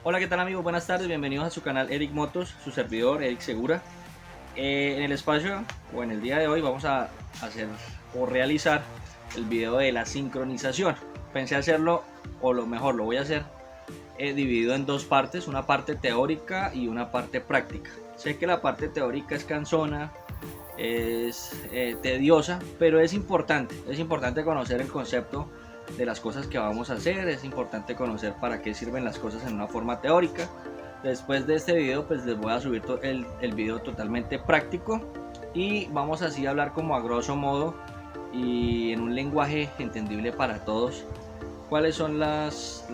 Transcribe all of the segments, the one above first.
Hola, ¿qué tal amigos? Buenas tardes, bienvenidos a su canal Eric Motos, su servidor Eric Segura. En el espacio o en el día de hoy vamos a hacer o realizar el video de la sincronización. Pensé hacerlo, o lo mejor lo voy a hacer dividido en dos partes, una parte teórica y una parte práctica. Sé que la parte teórica es cansona, es tediosa, pero es importante conocer el concepto de las cosas que vamos a hacer, es importante conocer para qué sirven las cosas en una forma teórica. Después de este video pues les voy a subir el video totalmente práctico y vamos así a hablar como a grosso modo y en un lenguaje entendible para todos cuáles son los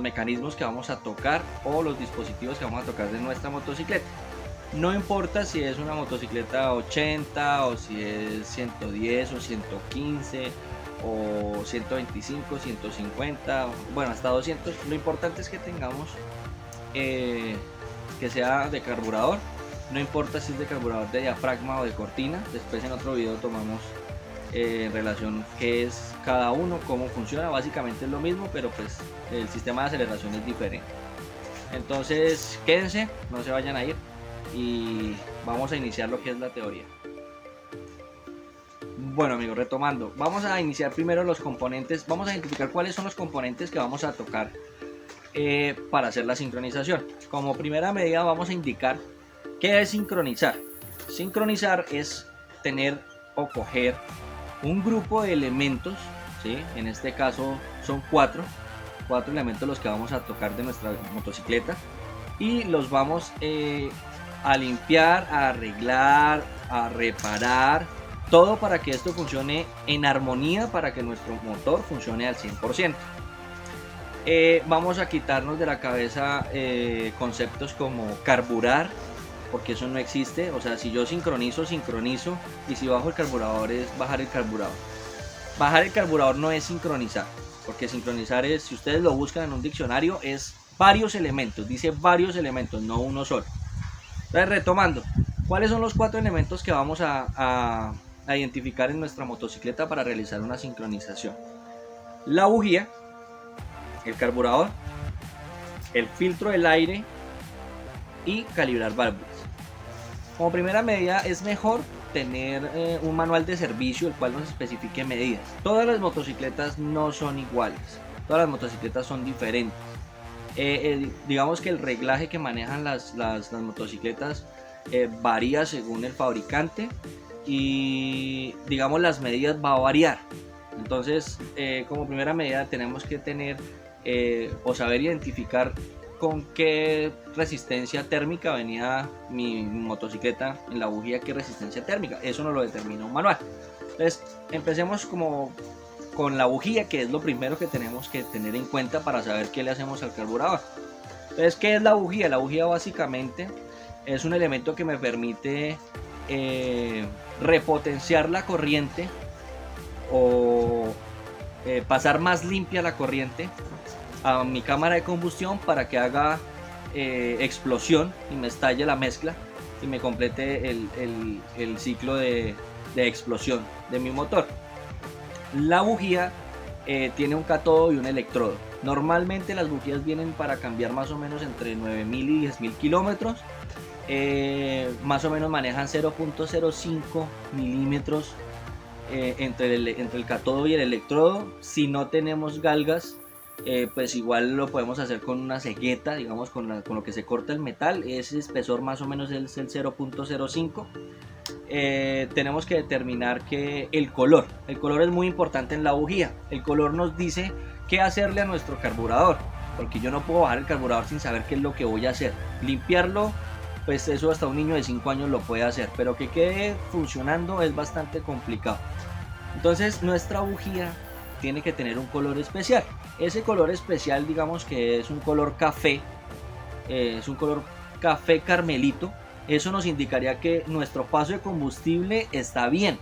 mecanismos que vamos a tocar o los dispositivos que vamos a tocar de nuestra motocicleta. No importa si es una motocicleta 80 o si es 110 o 115 o 125, 150, bueno, hasta 200. Lo importante es que tengamos que sea de carburador. No importa si es de carburador de diafragma o de cortina. Después en otro video tomamos en relación qué es cada uno, cómo funciona. Básicamente es lo mismo, pero pues el sistema de aceleración es diferente. Entonces quédense, no se vayan a ir y vamos a iniciar lo que es la teoría. Bueno amigos, retomando, vamos a iniciar primero los componentes, vamos a identificar cuáles son los componentes que vamos a tocar para hacer la sincronización. Como primera medida vamos a indicar qué es sincronizar. Sincronizar es tener o coger un grupo de elementos, ¿sí? En este caso son cuatro elementos los que vamos a tocar de nuestra motocicleta y los vamos a limpiar, a arreglar, a reparar, todo para que esto funcione en armonía, para que nuestro motor funcione al 100%. Vamos a quitarnos de la cabeza conceptos como carburar, porque eso no existe. O sea, si yo sincronizo, y si bajo el carburador es bajar el carburador. Bajar el carburador no es sincronizar, porque sincronizar es, si ustedes lo buscan en un diccionario, es varios elementos, dice varios elementos, no uno solo. Entonces, retomando, ¿cuáles son los cuatro elementos que vamos a identificar en nuestra motocicleta para realizar una sincronización? La bujía, el carburador, el filtro del aire y calibrar válvulas. Como primera medida es mejor tener un manual de servicio el cual nos especifique medidas. Todas las motocicletas no son iguales, todas las motocicletas son diferentes. Digamos que el reglaje que manejan las motocicletas varía según el fabricante y digamos las medidas va a variar. Entonces como primera medida tenemos que tener o saber identificar con qué resistencia térmica venía mi motocicleta en la bujía, qué resistencia térmica, eso nos lo determina un manual. Entonces empecemos como con la bujía, que es lo primero que tenemos que tener en cuenta para saber qué le hacemos al carburador. Entonces, ¿qué es la bujía? La bujía básicamente es un elemento que me permite repotenciar la corriente o pasar más limpia la corriente a mi cámara de combustión para que haga explosión y me estalle la mezcla y me complete el ciclo de explosión de mi motor. La bujía tiene un cátodo y un electrodo. Normalmente las bujías vienen para cambiar más o menos entre 9000 y 10000 kilómetros. Más o menos manejan 0.05 milímetros entre el cátodo y el electrodo. Si no tenemos galgas, pues igual lo podemos hacer con una cegueta, digamos con lo que se corta el metal. Ese espesor más o menos es el 0.05. Tenemos que determinar que el color es muy importante en la bujía. El color nos dice qué hacerle a nuestro carburador, porque yo no puedo bajar el carburador sin saber qué es lo que voy a hacer. Limpiarlo, pues eso hasta un niño de 5 años lo puede hacer, pero que quede funcionando es bastante complicado. Entonces nuestra bujía tiene que tener un color especial. Ese color especial, digamos que es un color café, es un color café carmelito. Eso nos indicaría que nuestro paso de combustible está bien.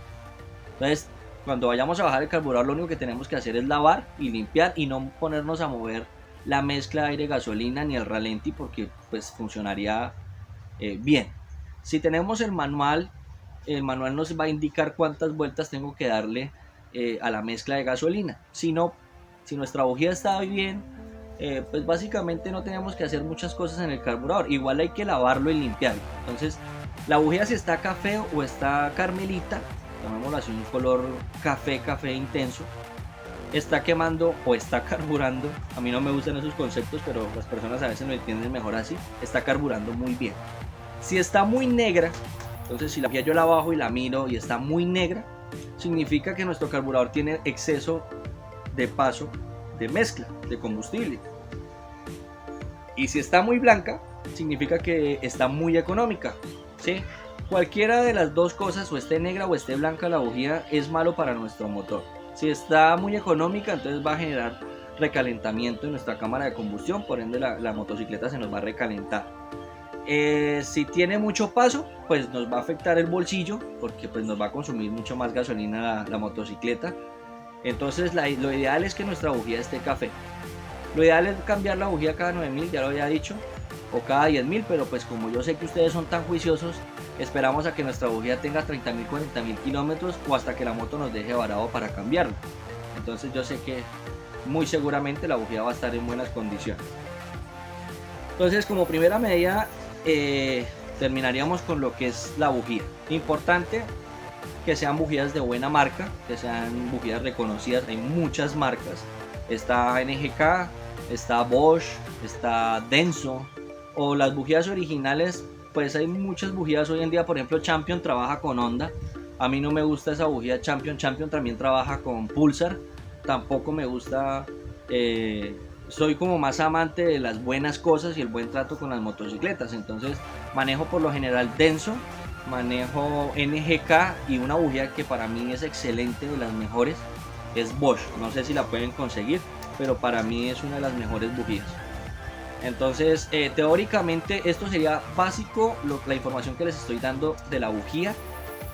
Entonces, cuando vayamos a bajar el carburador, lo único que tenemos que hacer es lavar y limpiar y no ponernos a mover la mezcla aire-gasolina ni el ralenti, porque pues funcionaría bien. Si tenemos el manual nos va a indicar cuántas vueltas tengo que darle a la mezcla de gasolina. Si no, si nuestra bujía está bien, pues básicamente no tenemos que hacer muchas cosas en el carburador. Igual hay que lavarlo y limpiarlo. Entonces la bujía, si está café o está carmelita, llamémoslo así, un color café intenso, está quemando o está carburando. A mí no me gustan esos conceptos, pero las personas a veces lo entienden mejor así. Está carburando muy bien. Si está muy negra, entonces si la bujía yo la bajo y la miro y está muy negra, significa que nuestro carburador tiene exceso de paso de mezcla de combustible. Y si está muy blanca, significa que está muy económica, ¿sí? Cualquiera de las dos cosas, o esté negra o esté blanca la bujía, es malo para nuestro motor. Si está muy económica, entonces va a generar recalentamiento en nuestra cámara de combustión, por ende la motocicleta se nos va a recalentar. Si tiene mucho paso, pues nos va a afectar el bolsillo, porque pues nos va a consumir mucho más gasolina la motocicleta. Entonces lo ideal es que nuestra bujía esté café. Lo ideal es cambiar la bujía cada 9000, ya lo había dicho, o cada 10000, pero pues como yo sé que ustedes son tan juiciosos, esperamos a que nuestra bujía tenga 30.000, 40.000 kilómetros o hasta que la moto nos deje varado para cambiarla. Entonces yo sé que muy seguramente la bujía va a estar en buenas condiciones. Entonces, como primera medida, terminaríamos con lo que es la bujía. Importante que sean bujías de buena marca, que sean bujías reconocidas. Hay muchas marcas. Está NGK, está Bosch, está Denso, o las bujías originales. Pues hay muchas bujías hoy en día. Por ejemplo, Champion trabaja con Honda. A mí no me gusta esa bujía Champion. Champion también trabaja con Pulsar. Tampoco me gusta. Soy como más amante de las buenas cosas y el buen trato con las motocicletas. Entonces manejo por lo general Denso, manejo NGK, y una bujía que para mí es excelente, de las mejores, es Bosch. No sé si la pueden conseguir, pero para mí es una de las mejores bujías. Entonces teóricamente esto sería básico, la información que les estoy dando de la bujía.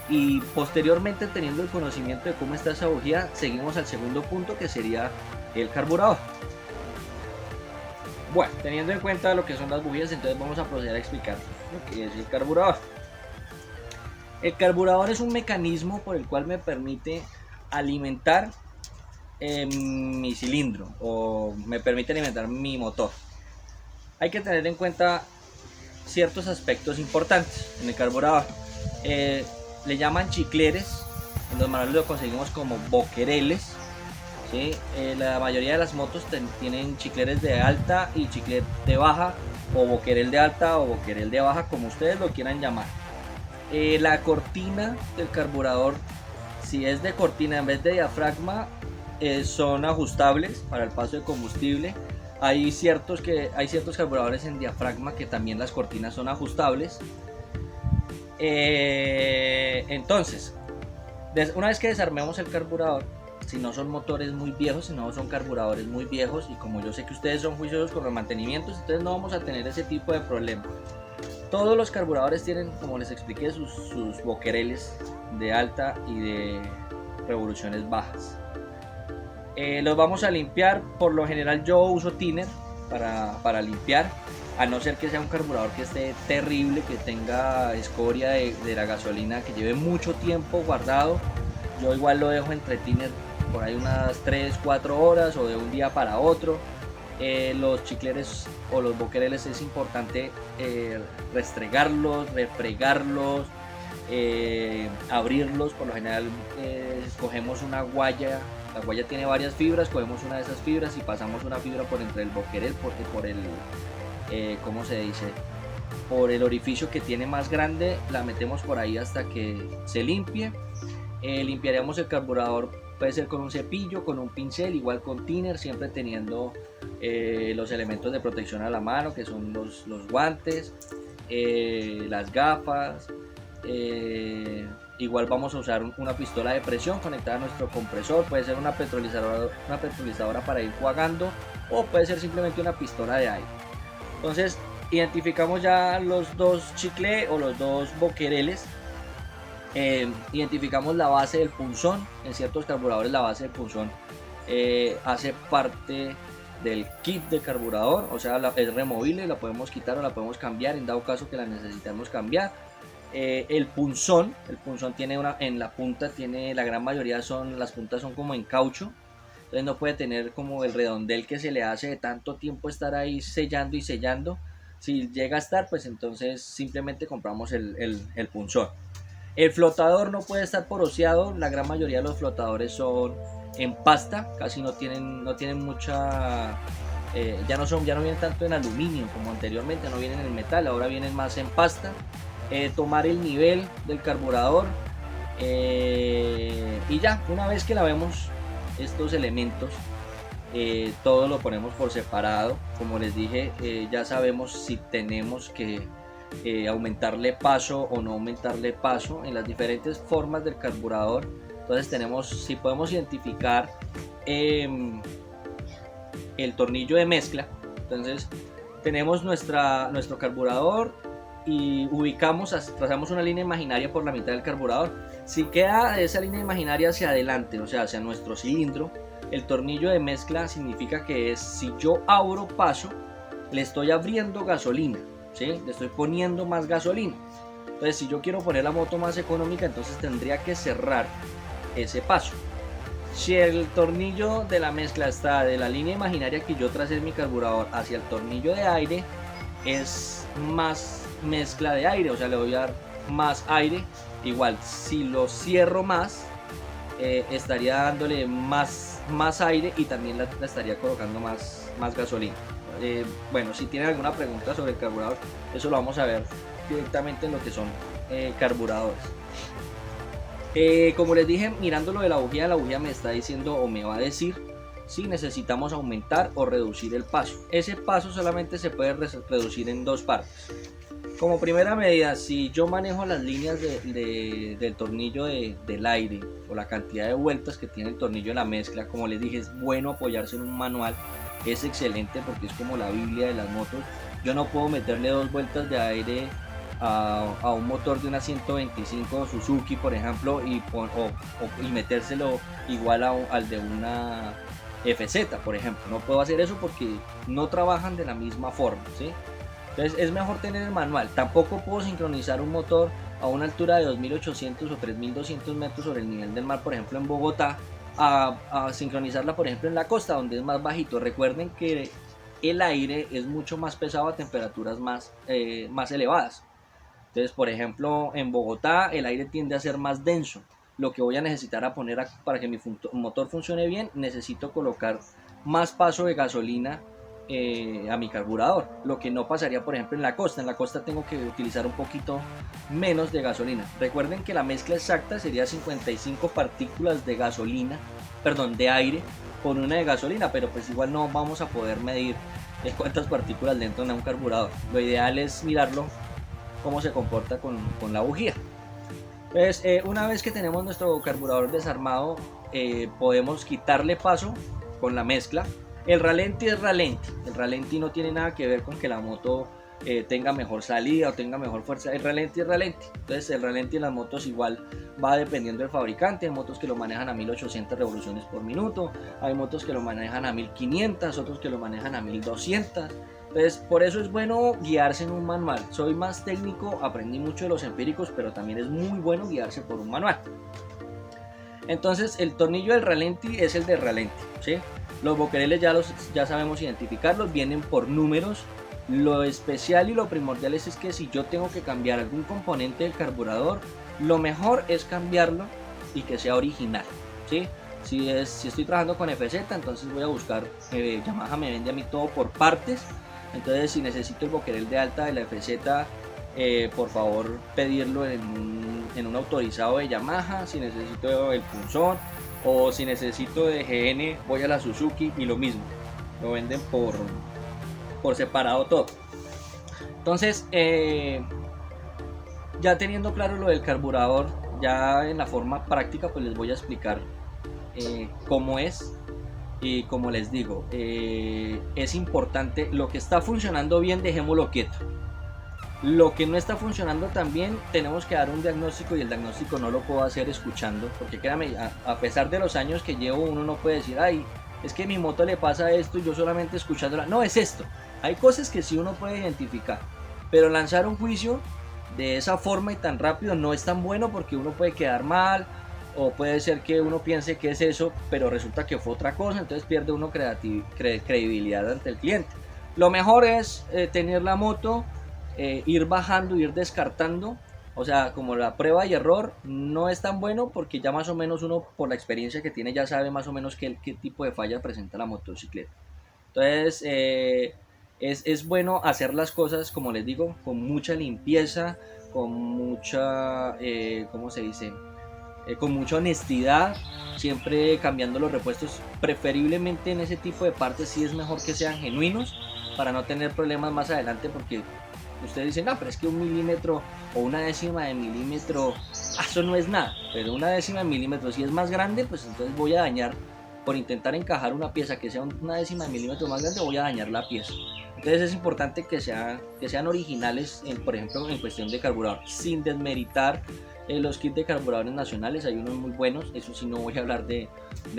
Y posteriormente, teniendo el conocimiento de cómo está esa bujía, seguimos al segundo punto, que sería el carburador. Bueno, teniendo en cuenta lo que son las bujías, entonces vamos a proceder a explicar lo que es el carburador. El carburador es un mecanismo por el cual me permite alimentar mi cilindro, o me permite alimentar mi motor. Hay que tener en cuenta ciertos aspectos importantes en el carburador. Le llaman chicleres, en los manuales lo conseguimos como boquereles. ¿Sí? La mayoría de las motos tienen chicleres de alta y chicler de baja, o boquerel de alta o boquerel de baja, como ustedes lo quieran llamar. La cortina del carburador, si es de cortina en vez de diafragma, son ajustables para el paso de combustible. Hay ciertos carburadores en diafragma que también las cortinas son ajustables. Entonces, una vez que desarmemos el carburador, si no son motores muy viejos, si no son carburadores muy viejos, y como yo sé que ustedes son juiciosos con los mantenimientos, entonces no vamos a tener ese tipo de problema. Todos los carburadores tienen, como les expliqué, sus boquereles de alta y de revoluciones bajas. Los vamos a limpiar. Por lo general yo uso thinner para limpiar, a no ser que sea un carburador que esté terrible, que tenga escoria de la gasolina, que lleve mucho tiempo guardado. Yo igual lo dejo entre thinner por ahí unas 3-4 horas, o de un día para otro. Los chicleres o los boquereles es importante restregarlos, refregarlos, abrirlos. Por lo general cogemos una guaya. La guaya tiene varias fibras, cogemos una de esas fibras y pasamos una fibra por entre el boquerel, porque por el ¿cómo se dice? Por el orificio que tiene más grande, la metemos por ahí hasta que se limpie. Limpiaremos el carburador, puede ser con un cepillo, con un pincel, igual con thinner, siempre teniendo los elementos de protección a la mano, que son los guantes, las gafas. Igual vamos a usar una pistola de presión conectada a nuestro compresor. Puede ser una petrolizadora para ir jugando, o puede ser simplemente una pistola de aire. Entonces identificamos ya los dos chicles o los dos boquereles. Identificamos la base del punzón. En ciertos carburadores la base del punzón hace parte del kit de carburador, o sea, es removible, la podemos quitar o la podemos cambiar en dado caso que la necesitemos cambiar. El punzón tiene en la punta, la gran mayoría las puntas son como en caucho, entonces no puede tener como el redondel que se le hace de tanto tiempo estar ahí sellando y sellando. Si llega a estar, pues entonces simplemente compramos el punzón. El flotador no puede estar poroseado, la gran mayoría de los flotadores son en pasta, casi no tienen mucha, ya no vienen tanto en aluminio como anteriormente, no vienen en metal, ahora vienen más en pasta. Tomar el nivel del carburador, y ya, una vez que la vemos estos elementos, todo lo ponemos por separado. Como les dije, ya sabemos si tenemos que aumentarle paso o no aumentarle paso en las diferentes formas del carburador. Entonces tenemos, si podemos identificar el tornillo de mezcla, entonces tenemos nuestro carburador y trazamos una línea imaginaria por la mitad del carburador. Si queda esa línea imaginaria hacia adelante, o sea, hacia nuestro cilindro, el tornillo de mezcla significa que si yo abro paso, le estoy abriendo gasolina, ¿sí? Le estoy poniendo más gasolina. Entonces, si yo quiero poner la moto más económica, entonces tendría que cerrar ese paso. Si el tornillo de la mezcla está de la línea imaginaria que yo tracé en mi carburador hacia el tornillo de aire, es más mezcla de aire, o sea, le voy a dar más aire. Igual, si lo cierro más, estaría dándole más aire y también la estaría colocando más gasolina. Bueno, si tienen alguna pregunta sobre el carburador, eso lo vamos a ver directamente en lo que son carburadores. Como les dije, mirando lo de la bujía me está diciendo o me va a decir si necesitamos aumentar o reducir el paso. Ese paso solamente se puede reducir en dos partes. Como primera medida, si yo manejo las líneas del tornillo del aire o la cantidad de vueltas que tiene el tornillo de la mezcla, como les dije, es bueno apoyarse en un manual, es excelente porque es como la Biblia de las motos. Yo no puedo meterle 2 vueltas de aire a un motor de una 125 Suzuki, por ejemplo, y metérselo igual al de una FZ, por ejemplo. No puedo hacer eso porque no trabajan de la misma forma, ¿sí? Entonces es mejor tener el manual. Tampoco puedo sincronizar un motor a una altura de 2800 o 3200 metros sobre el nivel del mar, por ejemplo en Bogotá, a sincronizarla por ejemplo en la costa donde es más bajito. Recuerden que el aire es mucho más pesado a temperaturas más elevadas. Entonces, por ejemplo, en Bogotá el aire tiende a ser más denso. Lo que voy a necesitar para que mi motor funcione bien, necesito colocar más paso de gasolina a mi carburador, lo que no pasaría por ejemplo en la costa. En la costa tengo que utilizar un poquito menos de gasolina. Recuerden que la mezcla exacta sería 55 partículas de gasolina, perdón, de aire por una de gasolina, pero pues igual no vamos a poder medir cuántas partículas le entran a un carburador. Lo ideal es mirarlo cómo se comporta con la bujía. Entonces, una vez que tenemos nuestro carburador desarmado, podemos quitarle paso con la mezcla. El ralenti es ralenti. El ralenti no tiene nada que ver con que la moto tenga mejor salida o tenga mejor fuerza. El ralenti es ralenti. Entonces el ralenti en las motos igual va dependiendo del fabricante. Hay motos que lo manejan a 1800 revoluciones por minuto. Hay motos que lo manejan a 1500, otros que lo manejan a 1200. Entonces por eso es bueno guiarse en un manual. Soy más técnico, aprendí mucho de los empíricos, pero también es muy bueno guiarse por un manual. Entonces el tornillo del ralenti es el de ralenti, ¿sí? Los boquereles ya sabemos identificarlos, vienen por números. Lo especial y lo primordial es que si yo tengo que cambiar algún componente del carburador, lo mejor es cambiarlo y que sea original, ¿sí? Si estoy trabajando con FZ, entonces voy a buscar, Yamaha me vende a mí todo por partes. Entonces si necesito el boquerel de alta de la FZ, por favor pedirlo en un autorizado de Yamaha. Si necesito el punzón o si necesito de GN, voy a la Suzuki y lo mismo, lo venden por separado todo. Entonces ya teniendo claro lo del carburador, ya en la forma práctica pues les voy a explicar cómo es. Y como les digo, es importante, lo que está funcionando bien dejémoslo quieto. Lo que no está funcionando tan bien, tenemos que dar un diagnóstico, y el diagnóstico no lo puedo hacer escuchando, porque créanme, a pesar de los años que llevo, uno no puede decir, ay, es que a mi moto le pasa esto y yo solamente escuchándola. No, es esto. Hay cosas que sí uno puede identificar, pero lanzar un juicio de esa forma y tan rápido no es tan bueno, porque uno puede quedar mal, o puede ser que uno piense que es eso, pero resulta que fue otra cosa, entonces pierde uno credibilidad ante el cliente. Lo mejor es tener la moto, ir bajando, ir descartando, o sea, como la prueba y error no es tan bueno porque ya más o menos uno por la experiencia que tiene ya sabe más o menos qué tipo de falla presenta la motocicleta. Entonces es bueno hacer las cosas, como les digo, con mucha limpieza, con mucha, ¿cómo se dice? Con mucha honestidad, siempre cambiando los repuestos, preferiblemente en ese tipo de partes sí es mejor que sean genuinos para no tener problemas más adelante, porque ustedes dicen, no, pero es que un milímetro o una décima de milímetro, eso no es nada, pero una décima de milímetro si es más grande, pues entonces voy a dañar, por intentar encajar una pieza que sea una décima de milímetro más grande, voy a dañar la pieza. Entonces es importante que sean originales, por ejemplo, en cuestión de carburador, sin desmeritar los kits de carburadores nacionales. Hay unos muy buenos, eso sí no voy a hablar de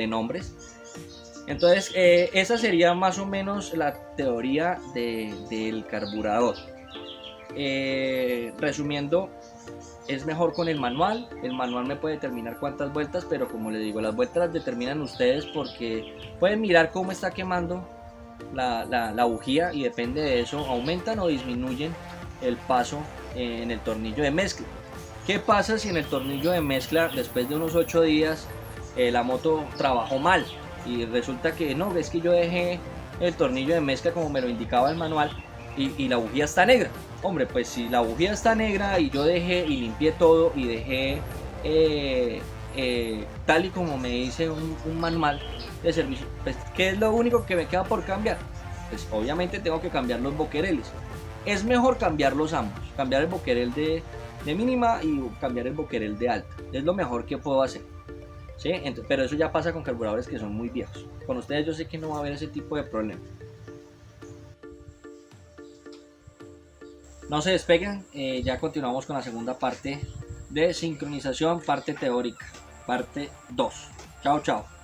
nombres. Entonces esa sería más o menos la teoría del carburador. Resumiendo, es mejor con el manual me puede determinar cuántas vueltas, pero como les digo, las vueltas las determinan ustedes porque pueden mirar cómo está quemando la bujía y depende de eso aumentan o disminuyen el paso en el tornillo de mezcla. ¿Qué pasa si en el tornillo de mezcla después de unos 8 días la moto trabajó mal y resulta que no, es que yo dejé el tornillo de mezcla como me lo indicaba el manual y la bujía está negra? Hombre, pues si la bujía está negra y yo dejé y limpié todo y dejé tal y como me dice un manual de servicio, pues ¿qué es lo único que me queda por cambiar? Pues obviamente tengo que cambiar los boquereles. Es mejor cambiarlos ambos, cambiar el boquerel de mínima y cambiar el boquerel de alta. Es lo mejor que puedo hacer. ¿Sí? Entonces, pero eso ya pasa con carburadores que son muy viejos. Con ustedes yo sé que no va a haber ese tipo de problema. No se despeguen, ya continuamos con la segunda parte de sincronización, parte teórica, parte 2. Chao, chao.